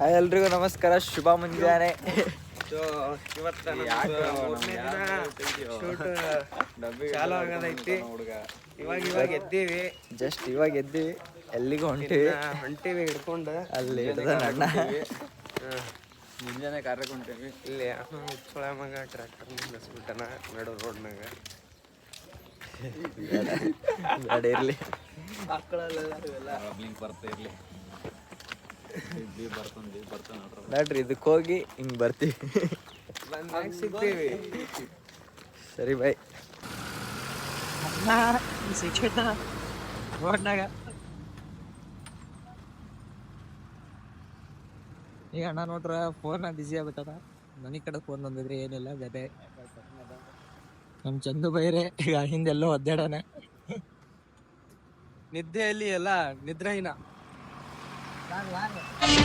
ಎಲ್ರಿಗೂ ನಮಸ್ಕಾರ, ಶುಭ ಮುಂಜಾನೆ. ಚಾಲು ಆಗದೈತಿ. ಇವಾಗ ಎದ್ದೀವಿ, ಜಸ್ಟ್ ಇವಾಗ ಎದ್ದೀವಿ. ಎಲ್ಲಿಗೂ ಹೊಂಟಿವಿ ಹಿಡ್ಕೊಂಡು ಅಲ್ಲಿ ಹಿಡ್ದ ಅಣ್ಣ ಮುಂಜಾನೆ ಕಾರ್ಯಕ್ಕೊಂಡೇವಿ. ಇಲ್ಲಿ ಚೊಳ ಮಗ ಟ್ರ್ಯಾಕ್ಟರ್ ನಿಲ್ಲಿಸ್ಬಿಟ್ಟನ ನಡು ರೋಡ್ನಾಗ. ಬೇಡ ಇರ್ಲಿ, ನೋಡ್ರಿ ಇದಕ್ಕೆ ಹೋಗಿ ಹಿಂಗ್ ಬರ್ತೀವಿ. ಬಂದಾಗ ಸಿಗ್ತೀವಿ. ಸರಿ ಬಾಯ್. ರೋಡ್ನಾಗ ಈಗ ಅಣ್ಣ ನೋಡ್ರ ಫೋನ್ ಬಿಸಿ ಆಗ್ಬಿಟ್ಟದ. ಮನೆ ಕಡೆ ಫೋನ್ ಬಂದಿದ್ರೆ ಏನಿಲ್ಲ, ಬೇರೆ ನಮ್ ಚಂದು ಬೈರೆ ಈಗ ಹಿಂದೆಲ್ಲೋ ಒದ್ದಾಡನ. ನಿದ್ದೆಯಲ್ಲಿ ಎಲ್ಲ ನಿದ್ರಹೀನ.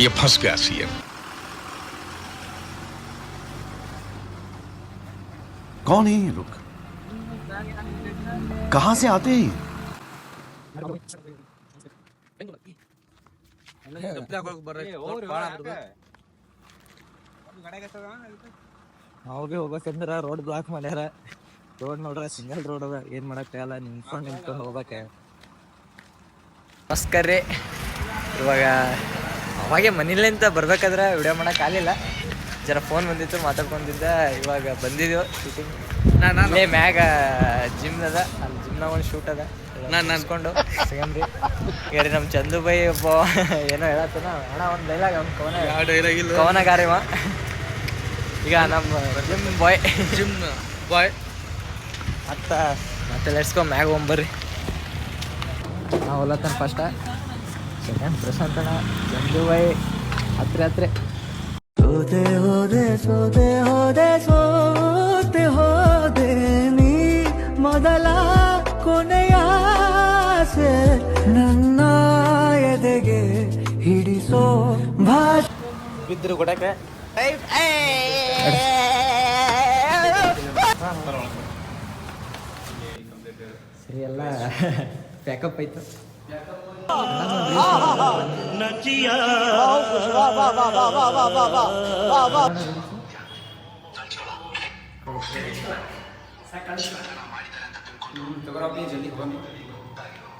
ये फंस गया सीएम। कौन है ये लोग? कहां से आते हैं? ನಾವು ಭೀ ಹೋಗ್ಬೇಕಂದ್ರ ರೋಡ್ ಬ್ಲಾಕ್ ಮಾಡ್ಯಾರ. ರೋಡ್ ನೋಡ್ರ ಸಿಂಗಲ್ ರೋಡ್ ಅದ, ಏನ್ ಮಾಡಕ್ಕಾಗಲ್ಲ. ನಿಂತ್ಕೊಂಡು ಹೋಗ್ಬೇಕ. ನಮಸ್ಕಾರ ರೀ. ಇವಾಗ ಅವಾಗೆ ಮನೇಲಿಂದ ಬರ್ಬೇಕಾದ್ರೆ ವಿಡಿಯೋ ಮಾಡಕ್ಕೆ ಆಗಲಿಲ್ಲ, ಜರ ಫೋನ್ ಬಂದಿತ್ತು, ಮಾತಾಡ್ಕೊಂಡಿದ್ದ. ಇವಾಗ ಬಂದಿದ್ದೀವಿ ಶೂಟಿಂಗ್. ಅಲ್ಲೇ ಮ್ಯಾಗ ಜಿಮ್ ಅದ, ಅಲ್ಲಿ ಜಿಮ್ನಾಗ ಒಂದು ಶೂಟ್ ಅದ. ನಾನು ಅನ್ಸ್ಕೊಂಡು ಸಿಗಮ್ರಿ. ಈಗ ರೀ ನಮ್ಮ ಚಂದು ಬೈ ಒಬ್ಬ ಏನೋ ಹೇಳತ್ತನ ಅಣ್ಣ, ಒಂದು ಡೈಲಾಗ್, ಒಂದು ಕವನಗಾರಿವ. ಈಗ ನಮ್ಮ ಜಿಮ್ ಬಾಯ್ ಮತ್ತೆ ಲೆಟ್ಸ್ಕೊ ಮ್ಯಾಗ ಹೋಗ್ಬರ್ರಿ. ನಾವು ಹೊಲತ್ತನ ಫಸ್ಟ, ಸೆಕೆಂಡ್ ಪ್ರಶಾಂತ್ ಅಣ್ಣ, ಚಂದು ಬೈ ಹತ್ರ. ಸೋತೆ ನೀ ಮೊದಲ ಕೊನೆಯ ನನ್ನ ಎದೆಗೆ ಹಿಡಿಸೋ ಬಿದ್ರು ಕೊಡಕ್ಕೆ ಸರಿ ಎಲ್ಲ ಪ್ಯಾಕಪ್ ಆಯ್ತು.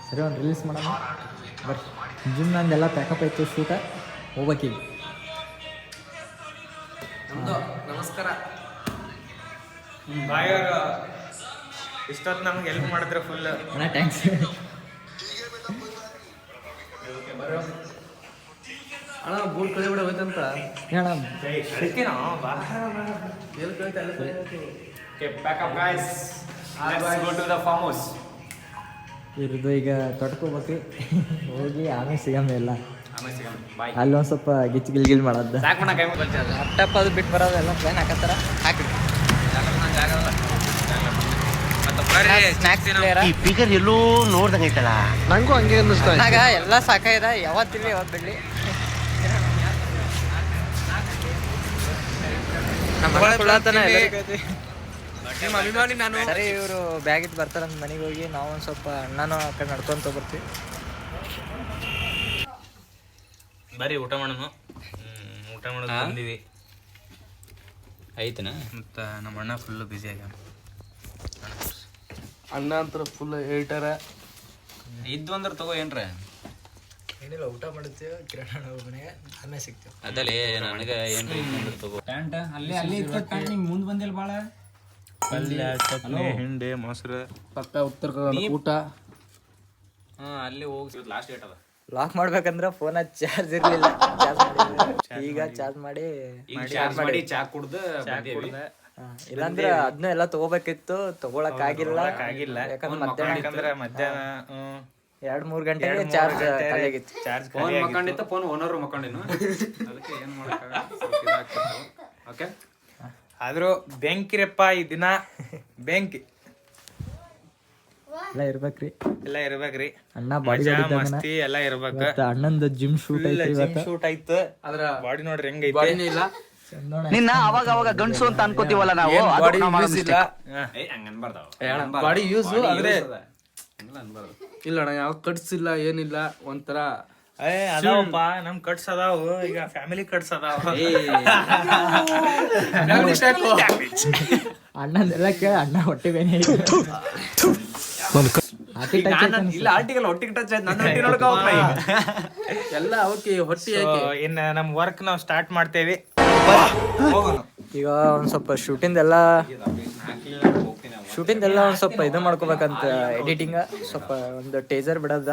ಸರಿ ಒಂದು ರಿಲೀಸ್ ಮಾಡೋಣ ಬಟ್ ಜಿಮ್ ನಂದೆಲ್ಲ ಪ್ಯಾಕಪ್ ಆಯ್ತು, ಶೂಟ ಹೋಗ್ಬೇಕೀಗ. ನಮಸ್ಕಾರ. ಬಾಯವರು ಇಷ್ಟೊತ್ತು ನಮ್ಗೆ ಹೆಲ್ಪ್ ಮಾಡಿದ್ರೆ ಫುಲ್ ಅಣ್ಣ ಥ್ಯಾಂಕ್ಸ್. ಅಣ್ಣ ಬೂಟ್ ಕಳಿ ಬಿಡ ಹೋಯ್ತಂತ ಅಣ್ಣ ಇವ್ರದ್ದು ಈಗ ತೊಟ್ಕೋಬೇಕು, ಹೋಗಿ ಆಮೇಲೆ ಸಿಗಮ್ಮೆ ಎಲ್ಲ. ಅಲ್ಲಿ ಒಂದು ಸ್ವಲ್ಪ ಗಿಲ್ ಮಾಡೋದು, ಲ್ಯಾಪ್ಟಾಪ್ ಅದು ಬಿಟ್ಟು ಬರೋದು ಎಲ್ಲ ಪ್ಲಾನ್ ಹಾಕತ್ತಾರ. ಹಾಕಿ ಈ ಫಿಗರ್ ಎಲ್ಲೋ ನೋಡ್ದಂಗ ಐತಲ್ಲ, ನಂಗೂ ಹಂಗೆ ಅನ್ನಿಸ್ತಾ ಆಗ ಎಲ್ಲ ಸಾಕಾಯ್ದ. ಯಾವತ್ತಿರ್ಲಿ ಯಾವತ್ತು ಬಿಡ್ಲಿ. ಅಭಿಮಾನಿ ನಾನು. ಸರಿ, ಇವರು ಬ್ಯಾಗ್ ಇಟ್ಟು ಬರ್ತಾರಂತ ಮನೆಗೆ ಹೋಗಿ ನಾವು ಒಂದು ಸ್ವಲ್ಪ ಅಣ್ಣನೂ ಆ ಕಡೆ ನಡ್ಕೊಂತ ಬರ್ತೀವಿ. ಬರೀ ಊಟ ಮಾಡೋಣ. ಊಟ ಮಾಡೋದು ಬಂದೀವಿ ಐತನ. ಮತ್ತು ನಮ್ಮ ಅಣ್ಣ ಫುಲ್ಲು ಬ್ಯುಸಿ ಆಗ್ಯಾನ. ಅಣ್ಣ ಅಂತ ಫುಲ್ ಹೇಳ್ತಾರ. ಇದ್ದು ಅಂದ್ರೆ ತಗೋ ಏನ್ರ. ಏನಿಲ್ಲ, ಊಟ ಮಾಡ್ತೀವಿ ಕಿರಣ ಮನೆಗೆ, ಆಮೇಲೆ ಸಿಗ್ತೀವಿ. ಅದಲ್ಲೇ ನನಗೆ ಏನ್ರ ಇದ್ದು ತಗೋ. ಪ್ಯಾಂಟ್ ಅಲ್ಲಿ ಅಲ್ಲಿ ಪ್ಯಾಂಟ್ ಮುಂದೆ ಬಂದಿಲ್ಲ ಭಾಳ. ಪಲ್ಯ, ಚಟ್ನಿ, ಹಿಂಡಿ, ಮೊಸರು, ಪಕ್ಕ ಉತ್ತರ ಕರ್ನಾಟಕ ಊಟ. ಅಲ್ಲಿ ಹೋಗಿ ಲಾಸ್ಟ್ ಡೇಟ್ ಅದ. ಲಾಕ್ ಮಾಡ್ಬೇಕಂದ್ರೆ ಫೋನ್ ಚಾರ್ಜ್ ಇರಲಿಲ್ಲ, ಈಗ ಚಾರ್ಜ್ ಮಾಡಿ ಚಾ ಕುಡ್ದು ಬಂದೇವಿ. ಇಲ್ಲಾಂದ್ರೆ ಅದನ್ನ ಎಲ್ಲ ತಗೋಬೇಕಿತ್ತು, ತಗೊಳಕ್ ಆಗಿಲ್ಲ. ಯಾಕಂದ್ರೆ ಮಧ್ಯಾಹ್ನ 2-3 ಗಂಟೆಗೆ ಚಾರ್ಜ್ ಖಾಲಿಯಾಗಿತ್ತು. ಫೋನ್ ಮಕ್ಕೊಂಡಿತ್ತು, ಫೋನ್ ಓನರ್ ಮಕ್ಕೊಂಡಿನು. ಅದಕ್ಕೆ ಏನು ಮಾಡೋಕ್ಕಾಗ. ಓಕೆ, ಆದ್ರೂ ಬೆಂಕಿರಪ್ಪ ಈ ದಿನ ಬೆಂಕಿ ಎಲ್ಲ ಇರ್ಬೇಕ್ರಿ, ಎಲ್ಲ ಇರ್ಬೇಕ್ರಿ. ಅಣ್ಣ ಬಾಡಿ ಮಸ್ತಿ ಎಲ್ಲ ಇರ್ಬೇಕು. ಅಣ್ಣಂದು ಜಿಮ್ ಶೂಟ್ ಐತಿ, ಶೂಟ್ ಆಯ್ತು. ಅದ್ರ ಬಾಡಿ ನೋಡ್ರಿ ಹೆಂಗೈತಿ. ಇಲ್ಲ ನಿನ್ನ ಅವಾಗ ಅವಾಗ ಗಂಡಸು ಅಂತ ಅನ್ಕೋತೀವಲ್ಲ ನಾವು, ಬಾಡಿ ಯೂಸ್ ಇಲ್ಲ, ಹಂಗ ಅನ್ಬಾರ್ದಾವ. ಬಾಡಿ ಯೂಸ್ ಆದ್ರೆ ಇಲ್ಲ ಅಣ್ಣ, ಯಾವ ಕಟ್ಸಿಲ್ಲ ಏನಿಲ್ಲ, ಒಂಥರ ಅದಾವಪ್ಪ ನಮ್ ಕಟ್ಸ್ ಅದಾವು ಈಗ ಫ್ಯಾಮಿಲಿ ಕಟ್ಸ್ ಅದಾವ. ಅಣ್ಣಂದೆಲ್ಲ ಕೇಳ ಅಣ್ಣ ಹೊಟ್ಟೆ ಬೇನೆ ಇಲ್ಲ ಆರ್ಟಿಕಲ್ ಒಟ್ಟಿಗೆ ಟಚ್ ಆಯ್ತು, ನನ್ನ ಹೊಟ್ಟೆ ನೋಡ್ಕೊ ಎಲ್ಲ ಅವಕ್ಕೆ ಹೊಟ್ಟೆ ಇನ್ನ ನಮ್ ವರ್ಕ್ ನಾವ್ ಸ್ಟಾರ್ಟ್ ಮಾಡ್ತೇವಿ. ಈಗ ಒಂದ್ ಸ್ವಲ್ಪ ಶೂಟಿಂದೆಲ್ಲ ಒಂದ್ ಸ್ವಲ್ಪ ಇದು ಮಾಡ್ಕೋಬೇಕಂತ ಎಡಿಟಿಂಗ್ ಸ್ವಲ್ಪ ಒಂದು ಟೇಸರ್ ಬಿಡೋದ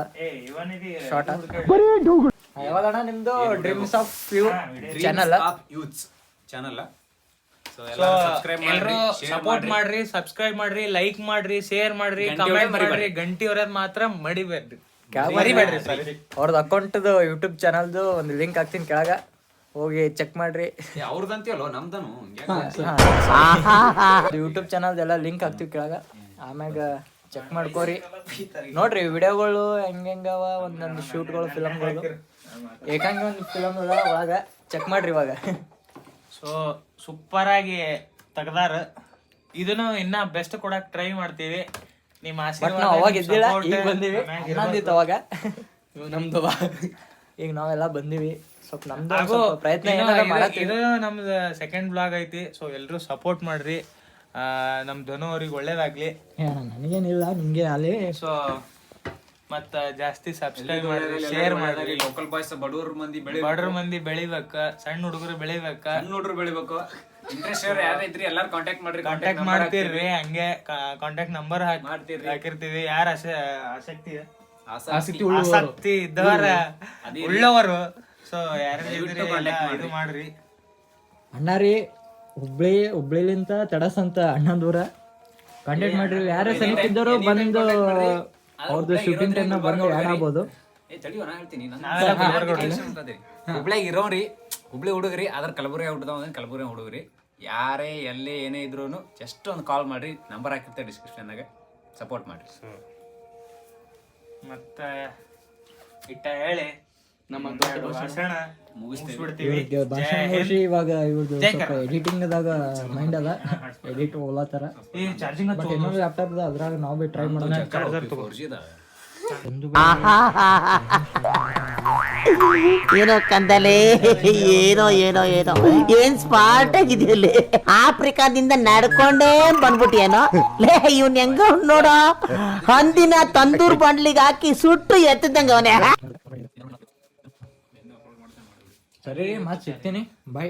ಶಾರ್ಟ್. ಯಾವಾಗಣ್ಣ ನಿಮ್ದು dreams of you channel youths channel ಎಲ್ರು ಸಪೋರ್ಟ್ ಮಾಡ್ರಿ, ಸಬ್ಸ್ಕ್ರೈಬ್ ಮಾಡ್ರಿ, ಲೈಕ್ ಮಾಡ್ರಿ, ಶೇರ್ ಮಾಡ್ರಿ, ಕಮೆಂಟ್ ಮಾಡ್ರಿ. ಗಂಟಿ ಹೊರದ್ ಮಾತ್ರ ಮರಿಬೇಡ್ರಿ. ಅವ್ರದ್ದು ಅಕೌಂಟ್ದು ಯೂಟ್ಯೂಬ್ ಚಾನಲ್ದು ಒಂದು ಲಿಂಕ್ ಹಾಕ್ತೀನಿ ಕೆಳಗ, ಹೋಗಿ ಚೆಕ್ ಮಾಡ್ರಿ. ಅವ್ರದಂತೀವಲ್ಲ ನಮ್ದನು ಯೂಟ್ಯೂಬ್ ಚಾನಲ್ ಎಲ್ಲ ಲಿಂಕ್ ಹಾಕ್ತಿವಿ ಕೆಳಗ, ಆಮ್ಯಾಗ ಚೆಕ್ ಮಾಡ್ಕೋರಿ. ನೋಡ್ರಿ ವಿಡಿಯೋಗಳು ಹೆಂಗವ ಒಂದೊಂದು ಶೂಟ್ಗಳು ಫಿಲಮ್ಗಳು ಏಕಾಂಗಿ ಒಂದು ಫಿಲಮ್ ಒಳಗ ಚೆಕ್ ಮಾಡ್ರಿ ಇವಾಗ. ಸೊ ಸೂಪರ್ ಆಗಿ ತೆಗ್ದಾರ. ಇದನ್ನು ಇನ್ನ ಬೆಸ್ಟ್ ಕೊಡಕ್ ಟ್ರೈ ಮಾಡ್ತೀವಿ. ನಿಮ್ಮ ಬಟ್ ನಾವು ಅವಾಗ ಇದ್ದಿಲ್ಲ, ಈಗ support ಬಂದಿವಿ. ಅನ್ನಂದಿತ್ತು ಅವಾಗ ನಮ್ದು ಈಗ ನಾವೆಲ್ಲ ಬಂದಿವಿ. ಸ್ವಲ್ಪ ನಮ್ದು ಒಂದ್ ಸ್ವಲ್ಪ ಪ್ರಯತ್ನ ಏನಾರ ಮಾಡತ್ತೀವಿ. ಇದು ನಮ್ದು ಸೆಕೆಂಡ್ ಬ್ಲಾಗ್ ಐತಿ. ಸೊ ಎಲ್ರು ಸಪೋರ್ಟ್ ಮಾಡ್ರಿ. ನಮ್ ಧನು ಅವ್ರಿಗೆ ಒಳ್ಳೇದಾಗ್ಲಿ. ನನಗೇನಿಲ್ಲ, ನಿಮ್ಗೆ ಅಲ್ಲಿ ಸೊ ಮತ್ತ ಜಾಸ್ತಿ ಸಬ್ಸ್ಕ್ರೈಬ್ ಮಾಡ್ರಿ, ಶೇರ್ ಮಾಡ್ರಿ. ಲೋಕಲ್ ಬಾಯ್ಸ್ ಬಡವ್ರ ಮಂದಿ ಬಡ್ರ ಮಂದಿ ಬೆಳಿಬೇಕ, ಸಣ್ಣ ಹುಡುಗರು ಬೆಳಿಬೇಕ, ನೋಡ್ರು ಬೆಳಿಬೇಕು. ಇಂಟ್ರೆಸ್ಟ್ ಯಾರು ಇದ್ರಿ ಎಲ್ಲಾರು ಕಾಂಟ್ಯಾಕ್ಟ್ ಮಾಡ್ರಿ. ಕಾಂಟ್ಯಾಕ್ಟ್ ಮಾಡ್ತೀರ್ರಿ. ಹಂಗೆ ಕಾಂಟ್ಯಾಕ್ಟ್ ನಂಬರ್ ಹಾಕಿರ್ತೀವಿ. ಯಾರ ಆಸಕ್ತಿ ಇದ್ದವರ ಉಳ್ಳವರು. ಸೊ ಯಾರು ಇದು ಮಾಡ್ರಿ. ಅಣ್ಣಾರಿ ಹುಬ್ಳಿಲಿಂತ ತಡಸ್ ಅಂತ ಅಣ್ಣನ ದೂರ ಕಾಂಟ್ಯಾಕ್ಟ್ ಮಾಡ್ರಿ. ಯಾರೇ ಸನಿತಿದ್ದವರು ಬಂದು ಅವ್ರದ್ದು ಶೂಟಿಂಗ್ ಟೈಮ್ ಬಂದು ಆ್ಯಡ್ ಆಗ್ಬೋದು. ಹುಬ್ಳ್ಯಾಗ ಇರೋರಿ, ಹುಬ್ಳಿ ಹುಡುಗ್ರಿ, ಅದ್ರ ಕಲಬುರಗಿ ಹುಡುಗ್ರಿ, ಯಾರೇ ಎಲ್ಲೇ ಏನೇ ಇದ್ರು ಜಸ್ಟ್ ಒಂದು ಕಾಲ್ ಮಾಡ್ರಿ. ನಂಬರ್ ಹಾಕಿರ್ತಾರೆ ಡಿಸ್ಕ್ರಿಪ್ಷನ್ನಾಗ, ಸಪೋರ್ಟ್ ಮಾಡ್ರಿ. ಮತ್ತ ಇಟ್ಟ ಹೇಳಿ ನಮ್ಮ ಭಾಷಣ ಮುಗಿಸ್ಬಿಡ್ತೀವಿ. ಭಾಷಣ ಮುಗಿಸಿ ಇವಾಗ ಇವ್ರದ್ದು ಸ್ವಲ್ಪ ಎಡಿಟಿಂಗ್ದಾಗ ಮೈಂಡ್ ಅದ, ಎಡಿಟ್ ಓಲಾತರ. ಬಟ್ ಇನ್ನೊಂದು ಲ್ಯಾಪ್ಟಾಪ್ ಅದ್ರಾಗ ನಾವು ಬಿ ಟ್ರೈ ಮಾಡೋಣ. ಏನೋ ಕಂದಲೆ, ಏನೋ ಏನೋ ಏನೋ ಏನ್ ಸ್ಮಾರ್ಟ್ ಆಗಿದೆಯಲ್ಲಿ. ಆಫ್ರಿಕಾದಿಂದ ನಡ್ಕೊಂಡೇ ಬಂದ್ಬಿಟ್ಟಿಯೇನೋ ಲೇ. ಇವ್ನ ಹೆಂಗ ನೋಡೋ, ಹಂದಿನ ತಂದೂರ್ ಬಂಡ್ಲಿಗೆ ಹಾಕಿ ಸುಟ್ಟು ಎತ್ತದಂಗ ಅವನೇ. ಸರಿ, ಮತ್ತೆ ಸಿಗ್ತೀನಿ, ಬಾಯ್.